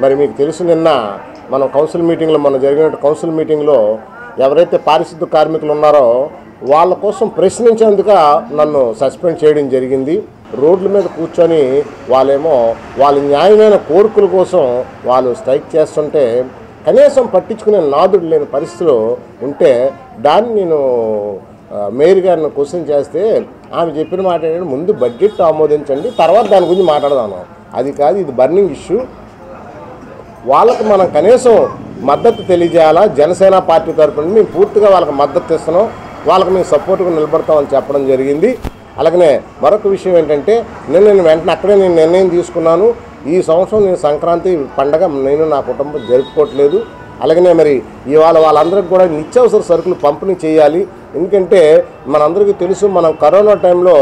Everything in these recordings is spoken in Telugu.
మరి మీకు తెలుసు నిన్న మనం కౌన్సిల్ మీటింగ్లో జరిగిన కౌన్సిల్ మీటింగ్లో ఎవరైతే పారిశుద్ధ కార్మికులు ఉన్నారో వాళ్ళ కోసం ప్రశ్నించేందుకు నన్ను సస్పెండ్ చేయడం జరిగింది. రోడ్ల మీద కూర్చొని వాళ్ళేమో వాళ్ళ న్యాయమైన కోరికల కోసం వాళ్ళు స్ట్రైక్ చేస్తుంటే కనీసం పట్టించుకునే నాదుడు లేని పరిస్థితిలో ఉంటే దాన్ని నేను మేయర్ గారిని క్వశ్చన్ చేస్తే ఆమె చెప్పిన మాట ఏంటంటే ముందు బడ్జెట్ ఆమోదించండి, తర్వాత దాని గురించి మాట్లాడదాము. అది కాదు, ఇది బర్నింగ్ ఇష్యూ, వాళ్ళకి మనం కనీసం మద్దతు తెలియజేయాలా. జనసేన పార్టీ తరఫున మేము పూర్తిగా వాళ్ళకి మద్దతు ఇస్తున్నాం, వాళ్ళకి మేము సపోర్ట్గా నిలబడతామని చెప్పడం జరిగింది. అలాగనే మరొక విషయం ఏంటంటే నేను వెంటనే అక్కడే నేను నిర్ణయం తీసుకున్నాను, ఈ సంవత్సరం నేను సంక్రాంతి పండగ నేను నా కుటుంబం జరుపుకోవట్లేదు. అలాగనే మరి ఇవాళ వాళ్ళందరికీ కూడా నిత్యావసర సరుకులు పంపిణీ చేయాలి. ఎందుకంటే మనందరికీ తెలుసు, మనం కరోనా టైంలో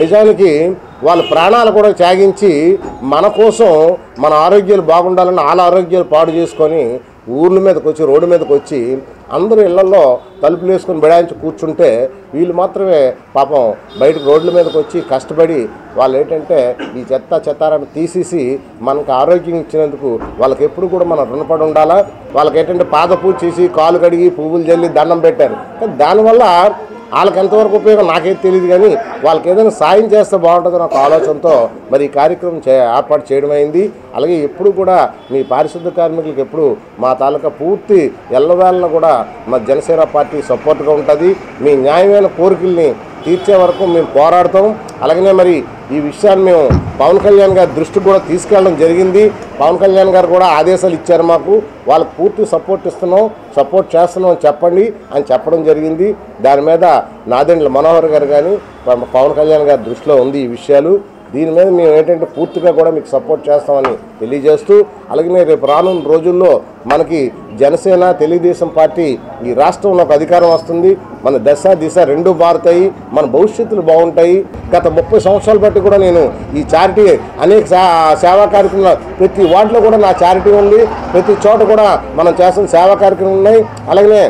నిజానికి వాళ్ళ ప్రాణాలు కూడా త్యాగించి మన కోసం మన ఆరోగ్యాలు బాగుండాలని వాళ్ళ ఆరోగ్యాలు పాడు చేసుకొని ఊర్ల మీదకి వచ్చి రోడ్డు మీదకి వచ్చి అందరూ ఇళ్లలో తలుపులు వేసుకొని బిడాయించి కూర్చుంటే వీళ్ళు మాత్రమే పాపం బయట రోడ్ల మీదకి వచ్చి కష్టపడి వాళ్ళు ఏంటంటే ఈ చెత్తారాన్ని తీసేసి మనకు ఆరోగ్యం ఇచ్చినందుకు వాళ్ళకి ఎప్పుడు కూడా మనం రుణపడి ఉండాలా. వాళ్ళకి ఏంటంటే పాద పూజ చేసి కాలు కడిగి పువ్వులు జల్లి దండం పెట్టారు. కానీ దానివల్ల వాళ్ళకి ఎంతవరకు ఉపయోగం నాకేం తెలియదు, కానీ వాళ్ళకి ఏదైనా సాయం చేస్తే బాగుంటుందని ఒక ఆలోచనతో మరి ఈ కార్యక్రమం ఏర్పాటు చేయడం అయింది. అలాగే ఎప్పుడు కూడా మీ పారిశుద్ధ కార్మికులకు ఎప్పుడు మా తాలూకా పూర్తి ఎల్లవేళ కూడా మా జనసేన పార్టీ సపోర్ట్గా ఉంటుంది. మీ న్యాయమైన కోరికల్ని తీర్చే వరకు మేము పోరాడతాం. అలాగనే మరి ఈ విషయాన్ని మేము పవన్ కళ్యాణ్ గారి దృష్టికి కూడా తీసుకెళ్ళడం జరిగింది. పవన్ కళ్యాణ్ గారు కూడా ఆదేశాలు ఇచ్చారు మాకు, వాళ్ళకి పూర్తి సపోర్ట్ ఇస్తున్నాం, సపోర్ట్ చేస్తున్నాం అని చెప్పండి అని చెప్పడం జరిగింది. దాని మీద నాదెండ్ల మనోహర్ గారు కానీ పవన్ కళ్యాణ్ గారి దృష్టిలో ఉంది ఈ విషయాలు. దీని మీద మేము ఏంటంటే పూర్తిగా కూడా మీకు సపోర్ట్ చేస్తామని తెలియజేస్తూ, అలాగే రేపు రానున్న రోజుల్లో మనకి జనసేన తెలుగుదేశం పార్టీ ఈ రాష్ట్రంలో ఒక అధికారం వస్తుంది. మన దశ దిశ రెండూ మారుతాయి, మన భవిష్యత్తులు బాగుంటాయి. గత 30 సంవత్సరాలు బట్టి కూడా నేను ఈ చారిటీ అనేక సేవా కార్యక్రమాలు ప్రతి వార్డులో కూడా నా చారిటీ ఉంది, ప్రతి చోట కూడా మనం చేస్తున్న సేవా కార్యక్రమాలు ఉన్నాయి. అలాగనే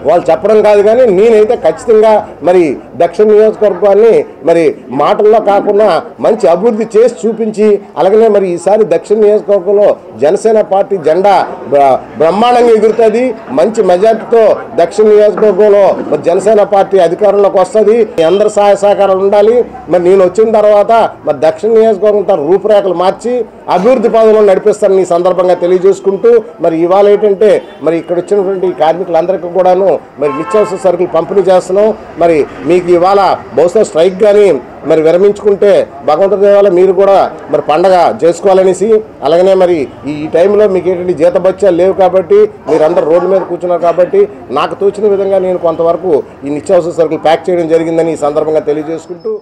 వాళ్ళు చెప్పడం కాదు, కానీ నేనైతే ఖచ్చితంగా మరి దక్షిణ నియోజకవర్గాన్ని మరి మాటల్లో కాకుండా మంచి అభివృద్ధి చేసి చూపించి, అలాగనే మరి ఈసారి దక్షిణ నియోజకవర్గంలో జనసేన పార్టీ జెండా బ్రహ్మాండంగా ఎగురుతుంది. మంచి మెజార్టీతో దక్షిణ నియోజకవర్గంలో మరి జనసేన పార్టీ అధికారంలోకి వస్తుంది. అందరి సహాయ సహకారాలు ఉండాలి. మరి నేను వచ్చిన తర్వాత మరి దక్షిణ నియోజకవర్గం తన రూపురేఖలు మార్చి అభివృద్ధి పదంలో నడిపిస్తానని ఈ సందర్భంగా తెలియజేసుకుంటూ, మరి ఇవాళ ఏంటంటే మరి ఇక్కడ వచ్చినటువంటి కార్మికులందరికీ కూడాను మరి నిత్యావసర సరుకులు పంపిణీ చేస్తున్నాం. మరి మీకు ఇవాళ బహుశా స్ట్రైక్ కానీ మరి విరమించుకుంటే భగవంతుడి దేవాల మీరు కూడా మరి పండగ చేసుకోవాలనేసి, అలాగనే మరి ఈ టైంలో మీకు ఏంటంటే జీతభత్యాలు లేవు కాబట్టి మీరందరూ రోడ్డు మీద కూర్చున్నారు కాబట్టి నాకు తోచిన విధంగా నేను కొంతవరకు ఈ నిత్యావసర సరుకులు ప్యాక్ చేయడం జరిగిందని ఈ సందర్భంగా తెలియజేసుకుంటూ